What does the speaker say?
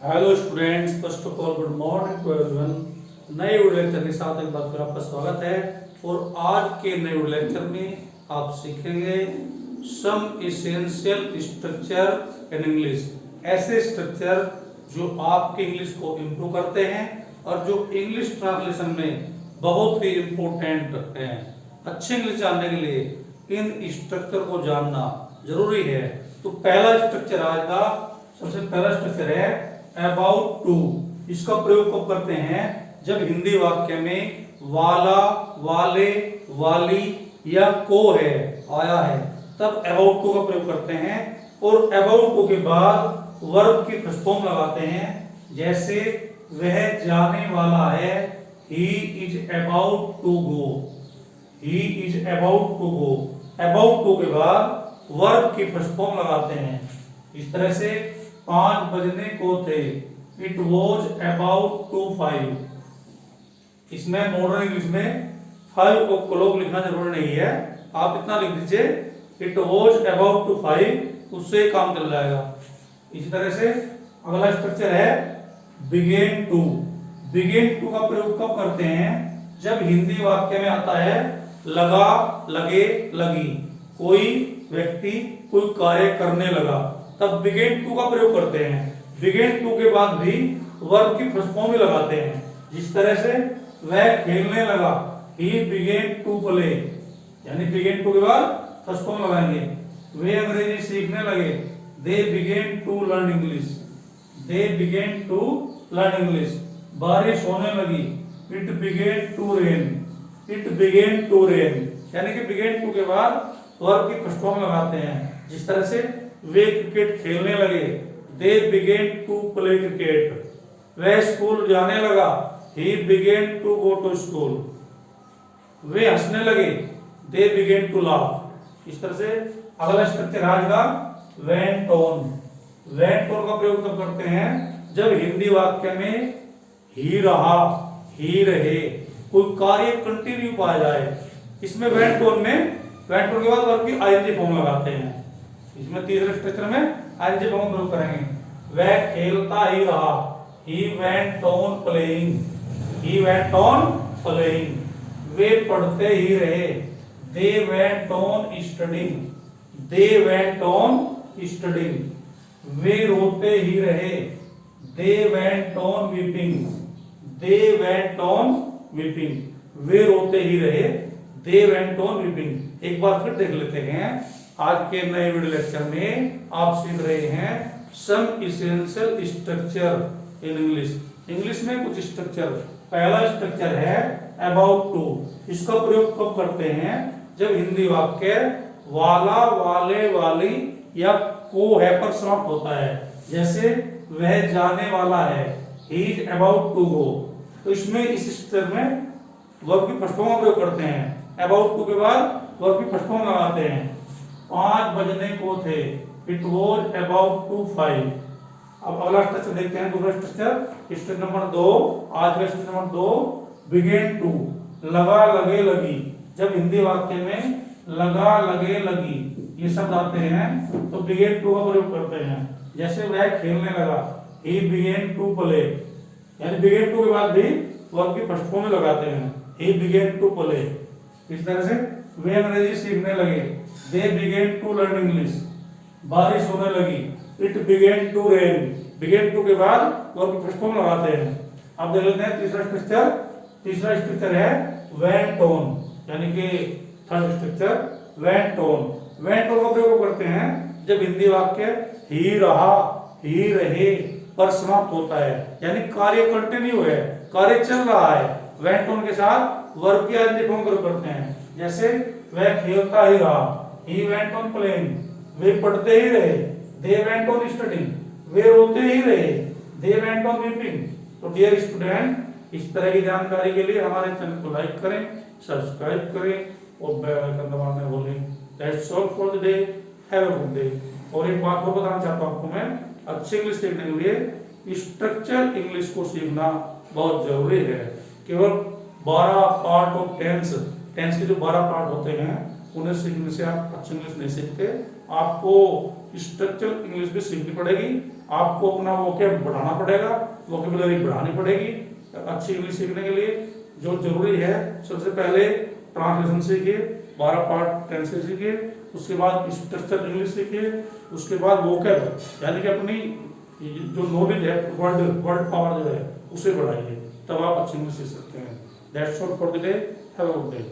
Hello students, first of all good morning to everyone. नए video lecture के साथ एक बार फिर आपका स्वागत है। और आज के नए वीडियो लेक्चर में आप सीखेंगे सम इसेंशियल स्ट्रक्चर इन इंग्लिश। ऐसे स्ट्रक्चर जो आपके इंग्लिश को इम्प्रूव करते हैं और जो इंग्लिश ट्रांसलेशन में बहुत ही इम्पोर्टेंट हैं। अच्छे इंग्लिश जानने के लिए इन स्ट्रक्चर को जानना जरूरी है। तो पहला स्ट्रक्चर आज का सबसे पहला स्ट्रक्चर है अबाउट टू। इसका प्रयोग कब करते हैं? जब हिंदी वाक्य में वाला, वाले, वाली या को है आया है, तब अबाउट टू का प्रयोग करते हैं। और अबाउट टू के बाद वर्ब की फर्स्ट फॉर्म लगाते हैं। जैसे वह जाने वाला है, he is about to go, he is about to go. About to के बाद वर्ब की फर्स्ट फॉर्म लगाते हैं। इस तरह से 5 बजने को थे, इट वॉज अबाउट टू 5। इसमें मॉडर्न इंग्लिश में 5 ओ क्लॉक लिखना जरूरी नहीं है, आप इतना लिख दीजिए इट वॉज अबाउट टू 5, उससे काम चल जाएगा। इसी तरह से अगला स्ट्रक्चर है बिगेन टू। बिगेन टू का प्रयोग कब करते हैं? जब हिंदी वाक्य में आता है लगा, लगे, लगी, कोई व्यक्ति कोई कार्य करने लगा, तब बिगेन टू का प्रयोग करते हैं। बिगेन टू के बाद भी वर्ब की फर्स्ट फॉर्म भी लगाते हैं। जिस तरह से वह खेलने लगा, ही बिगेन टू प्ले, यानी बिगेन टू के बाद फर्स्ट फॉर्म लगाएंगे। वे अंग्रेजी सीखने लगे, they begin to learn English, they begin to learn English. बारिश होने लगी, it begin to rain, it begin to rain, यानी कि बिगेन टू के बाद वर्ब की फर्स्ट फॉर्म लगाते हैं। जिस तरह से वे क्रिकेट खेलने लगे, they begin to play cricket. वह स्कूल जाने लगा, he began to go to school. वे हंसने लगे, दे बिगेन टू लाफ। इस तरह से अगला स्ट्रक्चर आज का वेंट ऑन। वेंट ऑन का प्रयोग कब करते हैं? जब हिंदी वाक्य में ही रहा, ही रहे, कोई कार्य कंटिन्यू पाया जाए। इसमें वेंट ऑन में वेंट ऑन के बाद वर्ब की आईएनजी फॉर्म लगाते हैं। इसमें तीसरे स्ट्रक्चर में आईएनजी फॉर्म प्रयोग करेंगे। वह खेलता ही रहा, he went on playing, he went on playing. वे पढ़ते ही रहे, they went on studying, they went on studying. वे रोते ही रहे, they went on weeping, they went on weeping. वे रोते ही रहे, दे वेंट ऑन वीपिंग। एक बार फिर देख लेते हैं। आज के नए वीडियो लेक्चर में आप सीख रहे हैं some essential structure in English. English में कुछ स्ट्रक्चर। पहला स्ट्रक्चर है अबाउट टू। इसका प्रयोग कब करते हैं? जब हिंदी वाक्य वाला, वाले, वाली या को है पर समाप्त होता है। जैसे वह जाने वाला है, he is about to go. तो इसमें इस स्ट्रक्चर में वर्ब की फर्स्ट फॉर्म का प्रयोग करते हैं। अबाउट टू के बाद वर्ब की फर्स्ट फॉर्म लगाते हैं। 5 बजने को थे, इट वॉज अबाउट टू 5। अब अगला स्ट्रक्चर देखते हैं, दूसरा स्ट्रक्चर। स्ट्रक्चर नंबर 2, आज का स्ट्रक्चर नंबर 2, बिगेन टू। लगा, लगे, लगी। जब हिंदी वाक्य में लगा, लगे, लगी ये शब्द आते हैं तो बिगेन टू का प्रयोग करते हैं। जैसे वह खेलने लगा, ही बिगेन टू प्ले, यानी बिगेन टू के बाद भी वर्ब की फर्स्ट फॉर्म में लगाते हैं, ही बिगेन टू प्ले। इस तरह से वे अंग्रेजी सीखने लगे, they begin to learn English. बारिश होने लगी, it begin to rain. Begin to के बाद वर्ब की फर्स्ट फॉर्म लगाते हैं। अब देख लेते हैं तीसरा स्ट्रक्चर। तीसरा स्ट्रक्चर है वेंट ऑन, यानी कि third structure went on. Went on का प्रयोग करते हैं जब हिंदी वाक्य ही रहा, ही रहे पर समाप्त होता है, यानी कार्य कंटिन्यू है, कार्य चल रहा है। वेंट ऑन के साथ वर्ब की आईएनजी फॉर्म प्रयोग करते हैं। जैसे वह खेलता ही रहा, ही वेंट ऑन प्लेइंग। वे पढ़ते ही रहे, दे वेंट ऑन स्टडीइंग। वे रोते ही रहे, दे वेंट ऑन वीपिंग। तो डियर स्टूडेंट, इस तरह की जानकारी के लिए हमारे चैनल को लाइक करें, सब्सक्राइब करें और बेल आइकन दबाना न भूलें। That's all for the day, have a good day. और एक बात और बताना चाहता हूं आपको मैं, अच्छी इंग्लिश सीखने के लिए स्ट्रक्चर इंग्लिश को सीखना बहुत जरूरी है। केवल 12 पार्ट ऑफ टेंस के जो 12 पार्ट होते हैं उन्हें सीखने से आप अच्छी इंग्लिश नहीं सीखते। आपको स्ट्रक्चरल इंग्लिश भी सीखनी पड़ेगी, आपको अपना वोकैब बढ़ाना पड़ेगा, वोकेबुलरी बढ़ानी पड़ेगी अच्छी इंग्लिश सीखने के लिए। जो जरूरी है, सबसे पहले ट्रांसलेशन सीखिए, 12 पार्ट टेंसेस सीखिए, उसके बाद स्ट्रक्चरल इंग्लिश सीखिए, उसके बाद वोकैब यानी कि अपनी जो नॉलेज है, वर्ड पावर जो है उसे बढ़ाइए, तब आप अच्छी इंग्लिश सीख सकते हैं। That's all for the day, have a good day.